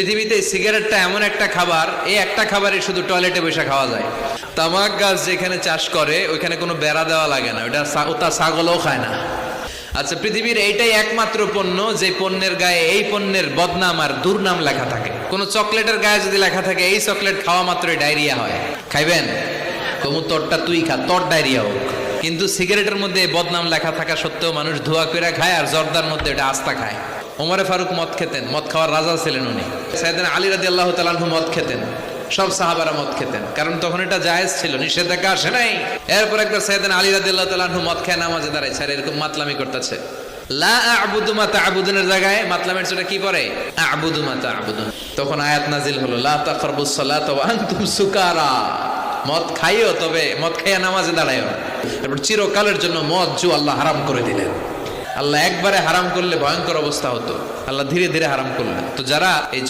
পৃথিবীতে সিগারেটটা এমন একটা খাবার, এই একটা খাবারই শুধু টয়লেটে বসে খাওয়া যায়। তামাক গাছ যেখানে চাষ করে ওইখানে কোনো বেড়া দেওয়া লাগে না, ওটা ছাগলও খায় না। আচ্ছা, পৃথিবীর এইটাই একমাত্র পণ্য যে পণ্যের গায়ে এই পণ্যের বদনাম আর দুর্নাম লেখা থাকে। কোন চকলেটের গায়ে যদি লেখা থাকে এই চকলেট খাওয়া মাত্রই ডায়রিয়া হয়, খাইবেন? কমু তোরটা তুই খা, তোর ডায়রিয়া হোক। কিন্তু সিগারেটের মধ্যে বদনাম লেখা থাকা সত্ত্বেও মানুষ ধোয়া করে খায়, আর জর্দার মধ্যে এটা আস্তা খায়। ওমরে ফারুক মদ খেতেন, মদ খাওয়ার রাজা ছিলেন উনি। সাইয়েদনা আলী রাদিয়াল্লাহু তাআলা আনহু মদ খেতেন, সব সাহাবারা মদ খেতেন, কারণ তখন এটা জায়েজ ছিল, নিষেধাজ্ঞা আসে নাই। এরপর একবার সাইয়েদনা আলী রাদিয়াল্লাহু তাআলা আনহু মদ খেয়ে নামাজে দাঁড়াইছে, আর এরকম মাতলামি করতেছে। লা আ'বুদু মা তা'বুদুনের জায়গায় মাতলামের ছোটা কি পড়ে? আ'বুদু মা তা'বুদুন। তখন আয়াত নাজিল হলো, লা তাকরাবুস সালাতা ওয়া আনতুম সুকারা। মদ খাইও, তবে মদ খাইয়া নামাজে দাঁড়াইও। তারপর চিরকালের জন্য মদ জুয়া আল্লাহ হারাম করে দিলেন। আল্লাহ একবারে হারাম করলে ভয়ঙ্কর অবস্থা হতো, আল্লাহ ধীরে ধীরে হারাম করলেন। তো যারা এই